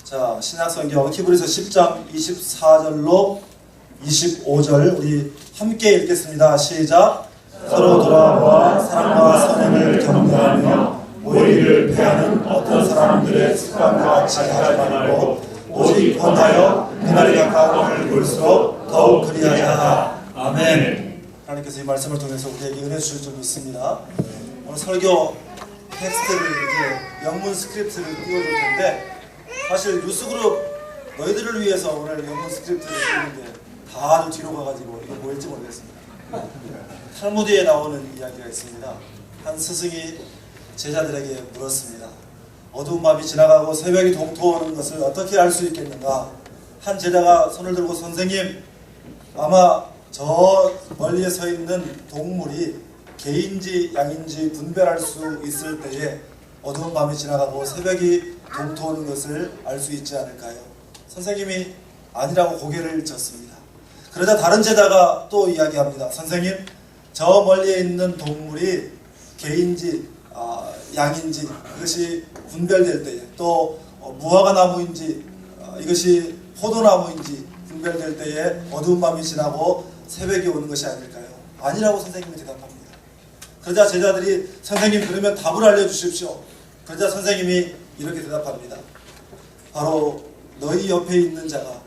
자, 신약성경 히브리서 10장 24절로 25절 우리 함께 읽겠습니다. 시작. 서로 돌아와 사랑과 선행을 격려하며 모이기를 패하는 어떤 사람들의 습관과 같이 하지 말고 오직 권하여 그날이 가까움을 볼수록 더욱 그리하자. 아멘. 하나님께서 이 말씀을 통해서 우리에게 은혜 주실 줄 믿습니다. 오늘 설교 텍스트를 이제 영문 스크립트를 띄워줄 텐데, 사실 뉴스그룹 너희들을 위해서 오늘 영문 스크립트를 띄우는데 다 뒤로 가가지고 이거 보일지 모르겠습니다. 탈무드에 나오는 이야기가 있습니다. 한 스승이 제자들에게 물었습니다. 어두운 밤이 지나가고 새벽이 동토하는 것을 어떻게 알 수 있겠는가? 한 제자가 손을 들고, 선생님, 아마 저 멀리에 서 있는 동물이 개인지 양인지 분별할 수 있을 때에 어두운 밤이 지나가고 새벽이 동토하는 것을 알 수 있지 않을까요? 선생님이 아니라고 고개를 젓습니다. 그러자 다른 제자가 또 이야기합니다. 선생님, 저 멀리에 있는 동물이 개인지 양인지 이것이 분별될 때에, 또 무화과 나무인지 이것이 포도나무인지 분별될 때에 어두운 밤이 지나고 새벽이 오는 것이 아닐까요? 아니라고 선생님이 대답합니다. 그러자 제자들이, 선생님, 그러면 답을 알려주십시오. 그러자 선생님이 이렇게 대답합니다. 바로 너희 옆에 있는 자가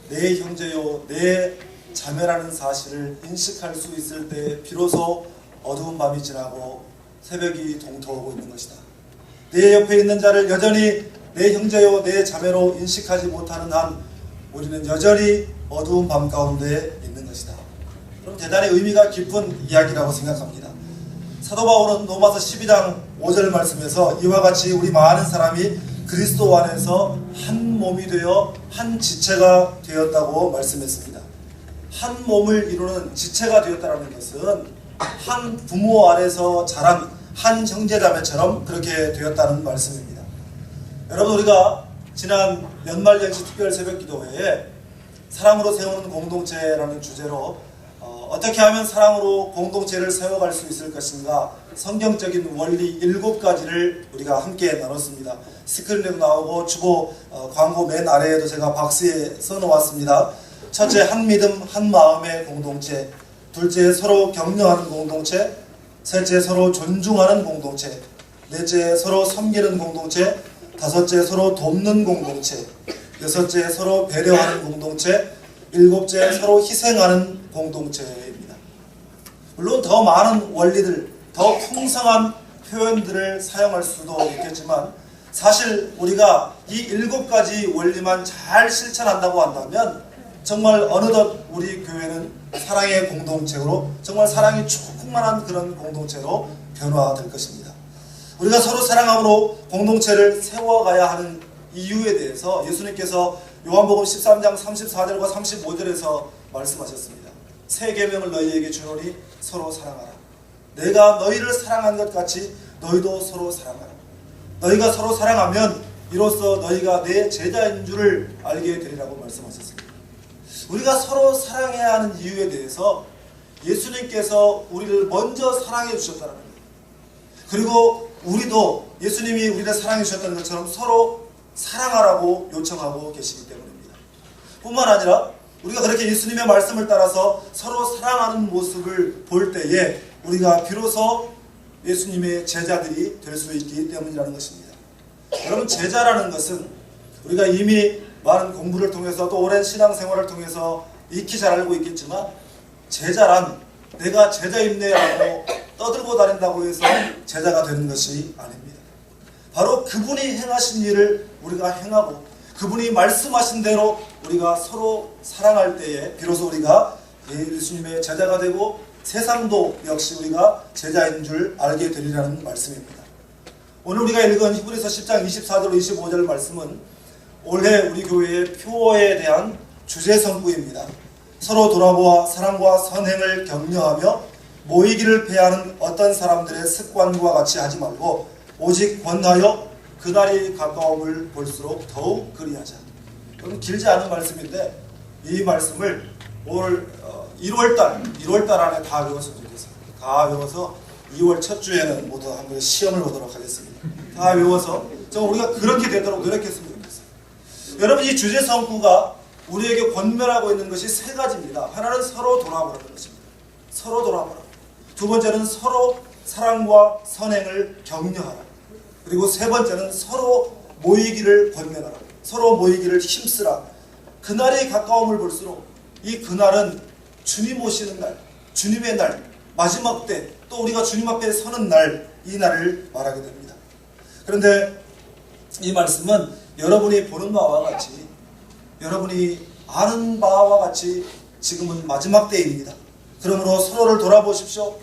내 형제요 내 자매라는 사실을 인식할 수 있을 때 비로소 어두운 밤이 지나고 새벽이 동토하고 있는 것이다. 내 옆에 있는 자를 여전히 내 형제요 내 자매로 인식하지 못하는 한 우리는 여전히 어두운 밤 가운데 있는 것이다. 그럼 대단히 의미가 깊은 이야기라고 생각합니다. 사도 바울은 로마서 12장 5절 말씀에서 이와 같이 우리 많은 사람이 그리스도 안에서 한 몸이 되어 한 지체가 되었다고 말씀했습니다. 한 몸을 이루는 지체가 되었다는 것은 한 부모 안에서 자란 한 형제자매처럼 그렇게 되었다는 말씀입니다. 여러분, 우리가 지난 연말연시 특별 새벽기도회에 사랑으로 세우는 공동체라는 주제로 어떻게 하면 사랑으로 공동체를 세워갈 수 있을 것인가, 성경적인 원리 7가지를 우리가 함께 나눴습니다. 스크린에도 나오고 주보 광고 맨 아래에도 제가 박스에 써놓았습니다. 첫째, 한 믿음 한 마음의 공동체. 둘째, 서로 격려하는 공동체. 셋째, 서로 존중하는 공동체. 넷째, 서로 섬기는 공동체. 다섯째, 서로 돕는 공동체. 여섯째, 서로 배려하는 공동체. 일곱째, 서로 희생하는 공동체입니다. 물론 더 많은 원리들, 더 풍성한 표현들을 사용할 수도 있겠지만, 사실 우리가 이 7가지 원리만 잘 실천한다고 한다면 정말 어느덧 우리 교회는 사랑의 공동체로, 정말 사랑이 충만한 그런 공동체로 변화될 것입니다. 우리가 서로 사랑함으로 공동체를 세워가야 하는 이유에 대해서 예수님께서 요한복음 13장 34절과 35절에서 말씀하셨습니다. 새 계명을 너희에게 주노니 서로 사랑하라. 내가 너희를 사랑한 것 같이 너희도 서로 사랑하라. 너희가 서로 사랑하면 이로써 너희가 내 제자인 줄을 알게 되리라고 말씀하셨습니다. 우리가 서로 사랑해야 하는 이유에 대해서 예수님께서 우리를 먼저 사랑해 주셨다는 거예요. 그리고 우리도 예수님이 우리를 사랑해 주셨다는 것처럼 서로 사랑하라고 요청하고 계시기 때문입니다. 뿐만 아니라 우리가 그렇게 예수님의 말씀을 따라서 서로 사랑하는 모습을 볼 때에 우리가 비로소 예수님의 제자들이 될 수 있기 때문이라는 것입니다. 여러분, 제자라는 것은 우리가 이미 많은 공부를 통해서 또 오랜 신앙생활을 통해서 익히 잘 알고 있겠지만, 제자란 내가 제자입네라고 떠들고 다닌다고 해서 제자가 되는 것이 아닙니다. 바로 그분이 행하신 일을 우리가 행하고 그분이 말씀하신 대로 우리가 서로 사랑할 때에 비로소 우리가 예수님의 제자가 되고 세상도 역시 우리가 제자인 줄 알게 되리라는 말씀입니다. 오늘 우리가 읽은 히브리서 10장 24절 25절 말씀은 올해 우리 교회의 표어에 대한 주제 성구입니다. 서로 돌아보아 사랑과 선행을 격려하며 모이기를 패하는 어떤 사람들의 습관과 같이 하지 말고 오직 권하여 그날이 가까움을 볼수록 더욱 그리하자. 여러분, 길지 않은 말씀인데 이 말씀을 올 1월달 안에 다 외웠으면 좋겠어요. 다 외워서 2월 첫 주에는 모두 한번 시험을 보도록 하겠습니다. 다 외워서 우리가 그렇게 되도록 노력했으면 좋겠어요. 여러분, 이 주제 성구가 우리에게 권면하고 있는 것이 세 가지입니다. 하나는 서로 돌아보라는 것입니다. 서로 돌아보라. 두 번째는 서로 사랑과 선행을 격려하라. 그리고 세 번째는 서로 모이기를 권면하라. 서로 모이기를 힘쓰라. 그날이 가까움을 볼수록 이 그날은 주님 오시는 날, 주님의 날, 마지막 때, 또 우리가 주님 앞에 서는 날, 이 날을 말하게 됩니다. 그런데 이 말씀은 여러분이 보는 바와 같이, 여러분이 아는 바와 같이 지금은 마지막 때입니다. 그러므로 서로를 돌아보십시오.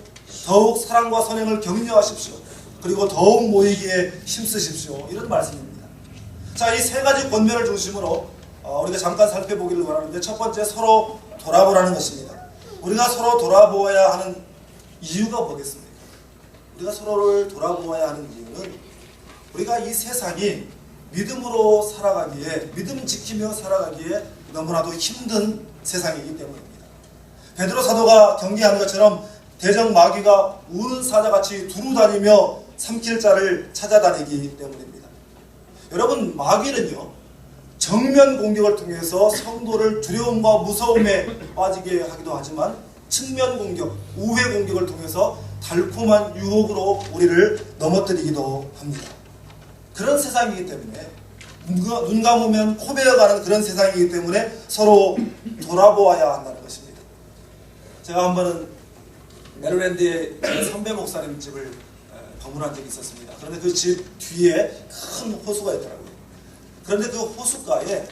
더욱 사랑과 선행을 격려하십시오. 그리고 더욱 모이기에 힘쓰십시오. 이런 말씀입니다. 자, 이 세 가지 권면을 중심으로 우리가 잠깐 살펴보기를 원하는데, 첫 번째 서로 돌아보라는 것입니다. 우리가 서로 돌아보아야 하는 이유가 뭐겠습니까? 우리가 서로를 돌아보아야 하는 이유는 우리가 이 세상이 믿음으로 살아가기에, 믿음 지키며 살아가기에 너무나도 힘든 세상이기 때문입니다. 베드로 사도가 경계하는 것처럼 대적 마귀가 우는 사자같이 두루다니며 삼킬 자를 찾아다니기 때문입니다. 여러분, 마귀는요, 정면 공격을 통해서 성도를 두려움과 무서움에 빠지게 하기도 하지만 측면 공격, 우회 공격을 통해서 달콤한 유혹으로 우리를 넘어뜨리기도 합니다. 그런 세상이기 때문에, 눈 감으면 코 베어가는 그런 세상이기 때문에 서로 돌아보아야 한다는 것입니다. 제가 한 번은 메릴랜드의 선배 목사님 집을 방문한 적이 있었습니다. 그런데 그 집 뒤에 큰 호수가 있더라고요. 그런데 그 호숫가에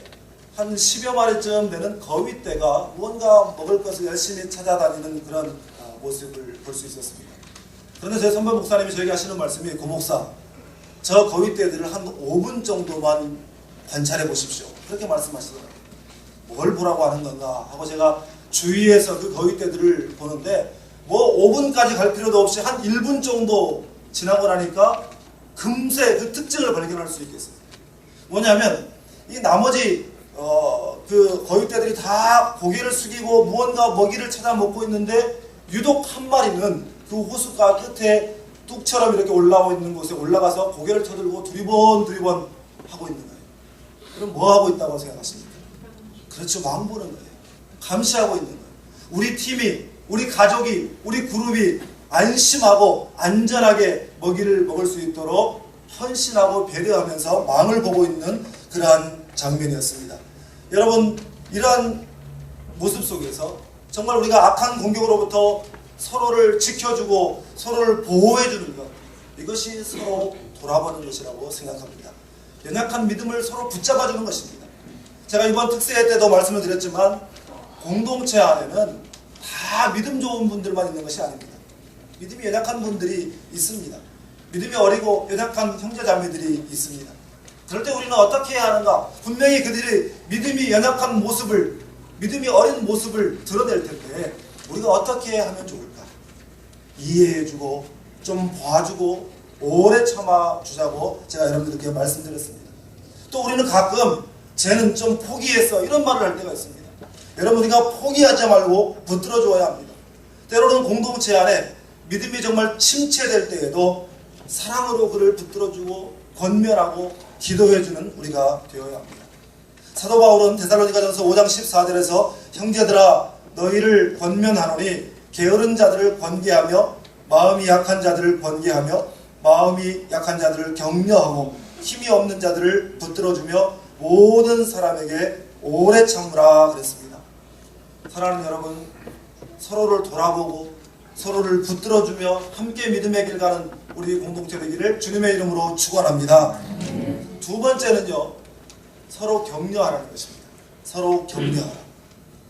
한 10여 마리쯤 되는 거위떼가 무언가 먹을 것을 열심히 찾아다니는 그런 모습을 볼 수 있었습니다. 그런데 제 선배 목사님이 저에게 하시는 말씀이, 고 목사, 저 거위떼들을 한 5분 정도만 관찰해 보십시오. 그렇게 말씀하시더라고요. 뭘 보라고 하는 건가 하고 제가 주위에서 그 거위떼들을 보는데, 뭐 5분까지 갈 필요도 없이 한 1분 정도 지나고 나니까 금세 그 특징을 발견할 수 있겠어요. 뭐냐면 이 나머지 그 거위떼들이 다 고개를 숙이고 무언가 먹이를 찾아 먹고 있는데, 유독 한 마리는 그 호숫가 끝에 뚝처럼 이렇게 올라와 있는 곳에 올라가서 고개를 쳐들고 두리번 하고 있는 거예요. 그럼 뭐 하고 있다고 생각하십니까? 그렇죠, 왕보는 거예요. 감시하고 있는 거예요. 우리 팀이, 우리 가족이, 우리 그룹이 안심하고 안전하게 먹이를 먹을 수 있도록 헌신하고 배려하면서 망을 보고 있는 그러한 장면이었습니다. 여러분, 이러한 모습 속에서 정말 우리가 악한 공격으로부터 서로를 지켜주고 서로를 보호해주는 것, 이것이 서로 돌아보는 것이라고 생각합니다. 연약한 믿음을 서로 붙잡아주는 것입니다. 제가 이번 특세 때도 말씀을 드렸지만, 공동체 안에는 다 믿음 좋은 분들만 있는 것이 아닙니다. 믿음이 연약한 분들이 있습니다. 믿음이 어리고 연약한 형제자매들이 있습니다. 그럴 때 우리는 어떻게 해야 하는가? 분명히 그들이 믿음이 연약한 모습을, 믿음이 어린 모습을 드러낼 텐데 우리가 어떻게 하면 좋을까? 이해해주고 좀 봐주고 오래 참아주자고 제가 여러분들께 말씀드렸습니다. 또 우리는 가끔 쟤는 좀 포기했어, 이런 말을 할 때가 있습니다. 여러분, 우리가 포기하지 말고 붙들어줘야 합니다. 때로는 공동체 안에 믿음이 정말 침체될 때에도 사랑으로 그를 붙들어주고 권면하고 기도해주는 우리가 되어야 합니다. 사도 바울은 데살로니가전서 5장 14절에서 형제들아 너희를 권면하노니 게으른 자들을 권계하며 마음이 약한 자들을 권계하며 마음이 약한 자들을 격려하고 힘이 없는 자들을 붙들어주며 모든 사람에게 오래 참으라 그랬습니다. 사랑하는 여러분, 서로를 돌아보고 서로를 붙들어주며 함께 믿음의 길 가는 우리 공동체 되기를 주님의 이름으로 축원합니다. 두 번째는요, 서로 격려하라는 것입니다. 서로 격려하라.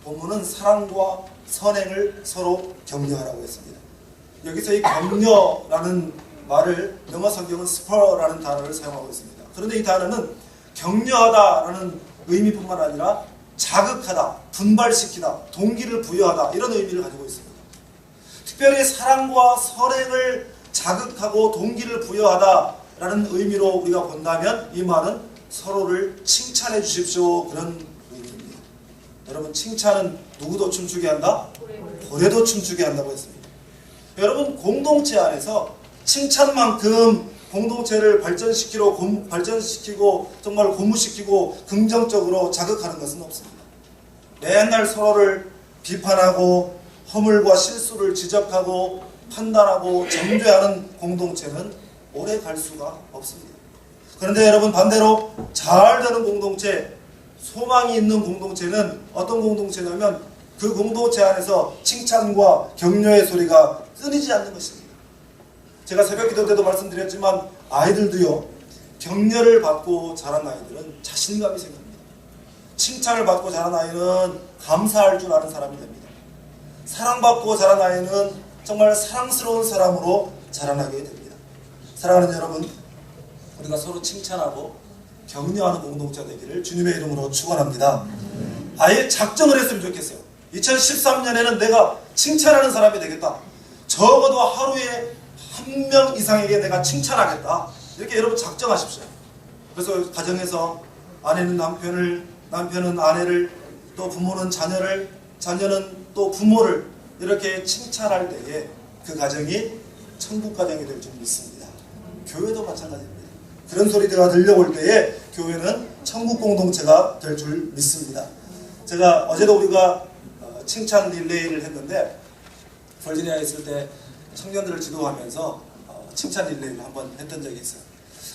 본문은 사랑과 선행을 서로 격려하라고 했습니다. 여기서 이 격려라는 말을 영어 성경은 spur라는 단어를 사용하고 있습니다. 그런데 이 단어는 격려하다라는 의미뿐만 아니라 자극하다, 분발시키다, 동기를 부여하다, 이런 의미를 가지고 있습니다. 특별히 사랑과 선행을 자극하고 동기를 부여하다라는 의미로 우리가 본다면 이 말은 서로를 칭찬해 주십시오, 그런 의미입니다. 여러분, 칭찬은 누구도 춤추게 한다? 고래도 춤추게 한다고 했습니다. 여러분, 공동체 안에서 칭찬만큼 공동체를 발전시키고 정말 고무시키고 긍정적으로 자극하는 것은 없습니다. 맨날 서로를 비판하고 허물과 실수를 지적하고 판단하고 정죄하는 공동체는 오래 갈 수가 없습니다. 그런데 여러분, 반대로 잘 되는 공동체, 소망이 있는 공동체는 어떤 공동체냐면 그 공동체 안에서 칭찬과 격려의 소리가 끊이지 않는 것입니다. 제가 새벽 기도 때도 말씀드렸지만 아이들도요, 격려를 받고 자란 아이들은 자신감이 생깁니다. 칭찬을 받고 자란 아이는 감사할 줄 아는 사람이 됩니다. 사랑받고 자란 아이는 정말 사랑스러운 사람으로 자라나게 됩니다. 사랑하는 여러분, 우리가 서로 칭찬하고 격려하는 공동체가 되기를 주님의 이름으로 축원합니다. 아예 작정을 했으면 좋겠어요. 2013년에는 내가 칭찬하는 사람이 되겠다. 적어도 하루에 1명 이상에게 내가 칭찬하겠다. 이렇게 여러분 작정하십시오. 그래서 가정에서 아내는 남편을, 남편은 아내를, 또 부모는 자녀를, 자녀는 또 부모를 이렇게 칭찬할 때에 그 가정이 천국 가정이 될 줄 믿습니다. 교회도 마찬가지입니다. 그런 소리가 들려올 때에 교회는 천국 공동체가 될 줄 믿습니다. 제가 어제도 우리가 칭찬 릴레이를 했는데, 버지니아에 있을 때 청년들을 지도하면서 칭찬 릴레이를 한번 했던 적이 있어요.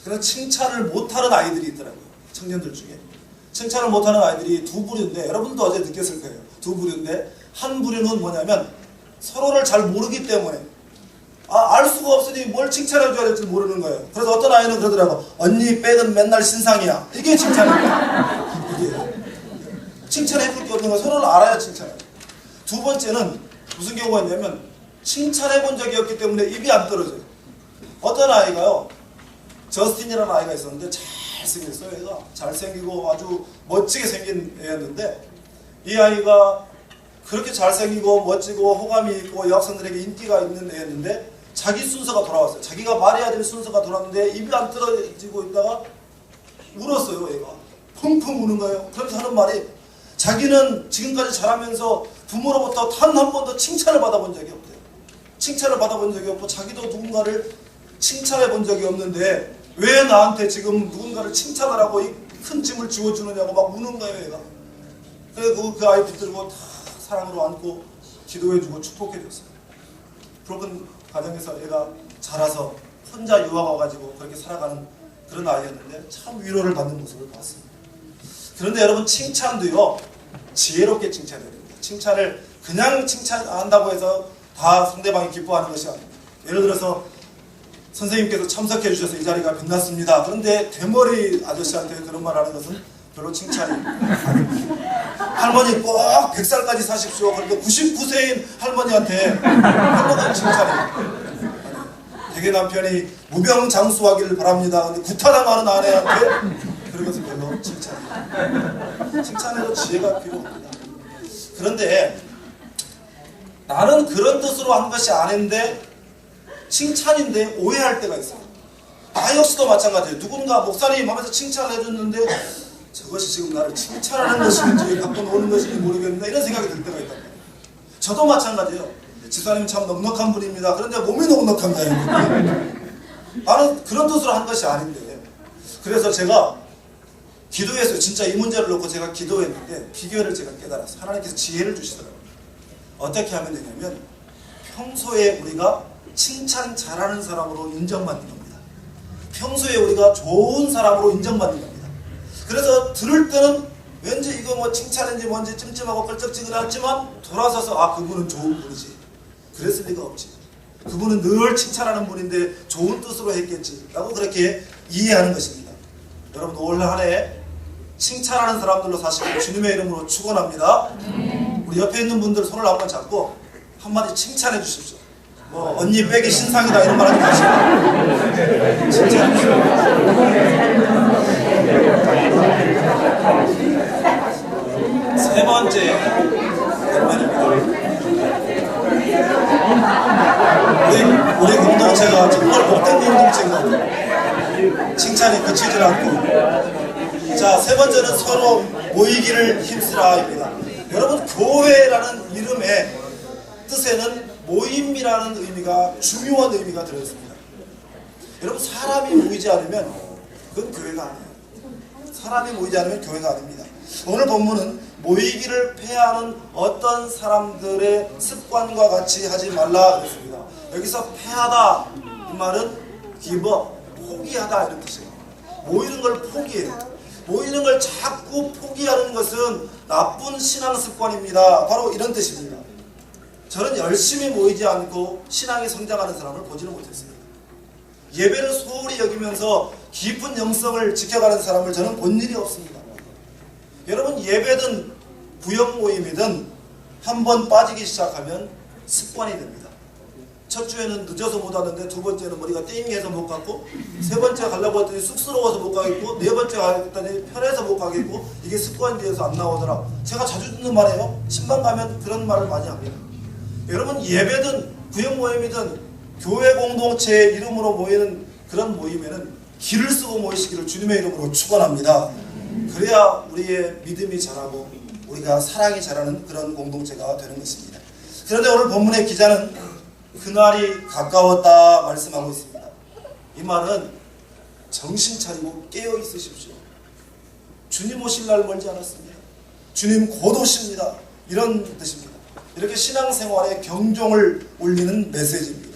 그래서 칭찬을 못하는 아이들이 있더라고요. 청년들 중에. 칭찬을 못하는 아이들이 두 부류인데, 여러분도 어제 느꼈을 거예요. 두 부류인데, 한 부류는 뭐냐면 서로를 잘 모르기 때문에 알 수가 없으니 뭘 칭찬해줘야 될지 모르는 거예요. 그래서 어떤 아이는 그러더라고. 언니 백은 맨날 신상이야. 이게 칭찬입니다. 이게 칭찬해줄 게 없는 거, 서로를 알아야 칭찬해요. 두 번째는 무슨 경우가 있냐면 칭찬해본 적이 없기 때문에 입이 안 떨어져요. 어떤 아이가요, 저스틴이라는 아이가 있었는데 잘생겼어요. 얘가 잘생기고 아주 멋지게 생긴 애였는데, 이 아이가 그렇게 잘생기고 멋지고 호감이 있고 여학생들에게 인기가 있는 애였는데 자기 순서가 돌아왔어요. 자기가 말해야 될 순서가 돌아왔는데 입이 안 떨어지고 있다가 울었어요. 얘가 펑펑 우는 거예요. 그러면서 하는 말이, 자기는 지금까지 자라면서 부모로부터 단 한 번도 칭찬을 받아본 적이 없대요. 칭찬을 받아본 적이 없고 자기도 누군가를 칭찬해 본 적이 없는데 왜 나한테 지금 누군가를 칭찬을 하고 이 큰 짐을 지워주느냐고 막 우는 거예요. 얘가. 그래서 그 아이 붙들고 다 사랑으로 안고 기도해주고 축복해줬어요. 브로큰 가정에서 얘가 자라서 혼자 유학 와가지고 그렇게 살아가는 그런 아이였는데 참 위로를 받는 모습을 봤습니다. 그런데 여러분, 칭찬도요, 지혜롭게 칭찬해야 됩니다. 칭찬을 그냥 칭찬한다고 해서 다 상대방이 기뻐하는 것이 아닙니다. 예를 들어서 선생님께서 참석해 주셔서 이 자리가 빛났습니다. 그런데 대머리 아저씨한테 그런 말 하는 것은 별로 칭찬이 아닙니다. 할머니 꼭 100살까지 사십시오. 그런데 99세인 할머니한테 하는 건 칭찬이에요. 되게 남편이 무병장수하기를 바랍니다. 근데 구타당하는 아내한테 그런 것은 별로 칭찬이에요. 칭찬에도 지혜가 필요합니다. 그런데 나는 그런 뜻으로 한 것이 아닌데 칭찬인데 오해할 때가 있어요. 나 역시도 마찬가지예요. 누군가 목사님 하면서 칭찬을 해줬는데 저것이 지금 나를 칭찬하는 것인지 갖고 노는 것인지 모르겠는데 이런 생각이 들 때가 있단 말이에요. 저도 마찬가지예요. 지사님 참 넉넉한 분입니다. 그런데 몸이 넉넉한가요? 나는 그런 뜻으로 한 것이 아닌데. 그래서 제가 기도했어요. 진짜 이 문제를 놓고 제가 기도했는데 비결을 제가 깨달았어요. 하나님께서 지혜를 주시더라고요. 어떻게 하면 되냐면 평소에 우리가 칭찬 잘하는 사람으로 인정받는 겁니다. 평소에 우리가 좋은 사람으로 인정받는 겁니다. 그래서 들을 때는 왠지 이거 뭐 칭찬인지 뭔지 찜찜하고 껄쩍지근하지만 돌아서서 그분은 좋은 분이지. 그랬을 리가 없지. 그분은 늘 칭찬하는 분인데 좋은 뜻으로 했겠지 라고 그렇게 이해하는 것입니다. 여러분, 올 한 해 칭찬하는 사람들로 사시길 주님의 이름으로 축원합니다. 우리 옆에 있는 분들 손을 한번 잡고 한마디 칭찬해 주십시오. 뭐 언니 백이 신상이다 이런 말 하지 마시고 칭찬해 주십시오. 세 번째 장면입니다. 우리 공동체가 정말 복된 공동체인 것 같아요. 칭찬이 그치질 않고. 자, 세 번째는 서로 모이기를 힘쓰라입니다. 여러분, 교회라는 이름의 뜻에는 모임이라는 의미가, 중요한 의미가 들어있습니다. 여러분, 사람이 모이지 않으면 그건 교회가 아니에요. 사람이 모이지 않으면 교회가 아닙니다. 오늘 본문은 모이기를 폐하는 어떤 사람들의 습관과 같이 하지 말라 그랬습니다. 여기서 폐하다 이 말은 포기하다 이런 뜻이에요. 모이는 걸 포기해요. 모이는 걸 자꾸 포기하는 것은 나쁜 신앙 습관입니다. 바로 이런 뜻입니다. 저는 열심히 모이지 않고 신앙이 성장하는 사람을 보지는 못했습니다. 예배를 소홀히 여기면서 깊은 영성을 지켜가는 사람을 저는 본 일이 없습니다. 여러분, 예배든 구역 모임이든 한번 빠지기 시작하면 습관이 됩니다. 첫 주에는 늦어서 못 왔는데 두 번째는 머리가 띵해서 못 갔고, 세 번째 가려고 했더니 쑥스러워서 못 가겠고, 네 번째 가겠더니 편해서 못 가겠고, 이게 습관이 되어서 안 나오더라. 제가 자주 듣는 말이에요. 신방 가면 그런 말을 많이 합니다. 여러분, 예배든 구역 모임이든 교회 공동체의 이름으로 모이는 그런 모임에는 길을 쓰고 모이시기를 주님의 이름으로 축원합니다. 그래야 우리의 믿음이 자라고 우리가 사랑이 자라는 그런 공동체가 되는 것입니다. 그런데 오늘 본문의 기자는 그날이 가까웠다 말씀하고 있습니다. 이 말은 정신 차리고 깨어 있으십시오. 주님 오실 날 멀지 않았습니다. 주님 곧 오십니다. 이런 뜻입니다. 이렇게 신앙생활에 경종을 울리는 메시지입니다.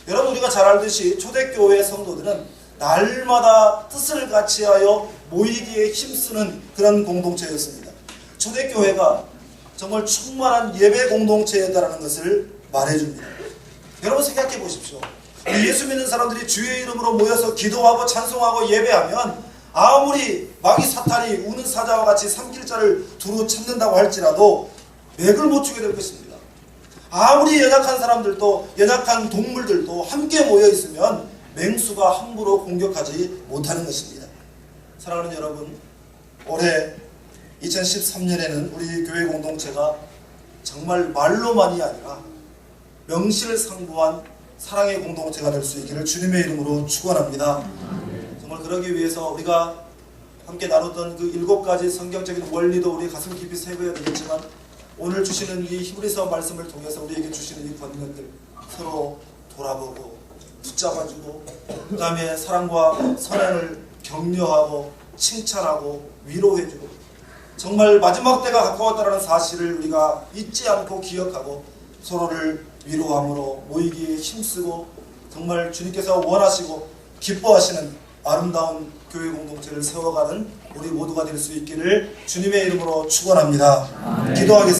여러분, 우리가 잘 알듯이 초대교회 성도들은 날마다 뜻을 같이하여 모이기에 힘쓰는 그런 공동체였습니다. 초대교회가 정말 충만한 예배 공동체였다는 것을 말해줍니다. 여러분, 생각해 보십시오. 예수 믿는 사람들이 주의 이름으로 모여서 기도하고 찬송하고 예배하면 아무리 마귀 사탄이 우는 사자와 같이 삼킬자를 두루 찾는다고 할지라도 맥을 못 추게 될 것입니다. 아무리 연약한 사람들도, 연약한 동물들도 함께 모여 있으면 맹수가 함부로 공격하지 못하는 것입니다. 사랑하는 여러분, 올해 2013년에는 우리 교회 공동체가 정말 말로만이 아니라 명실상부한 사랑의 공동체가 될 수 있기를 주님의 이름으로 축원합니다. 정말 그러기 위해서 우리가 함께 나눴던 그 7가지 성경적인 원리도 우리 가슴 깊이 새겨야 되겠지만, 오늘 주시는 이 히브리서 말씀을 통해서 우리에게 주시는 이 권면들 서로 돌아보고 붙잡아주고, 그 다음에 사랑과 선행을 격려하고 칭찬하고 위로해주고, 정말 마지막 때가 가까웠다는 사실을 우리가 잊지 않고 기억하고 서로를 위로함으로 모이기에 힘쓰고, 정말 주님께서 원하시고 기뻐하시는 아름다운 교회 공동체를 세워가는 우리 모두가 될 수 있기를 주님의 이름으로 축원합니다. 기도하겠습니다.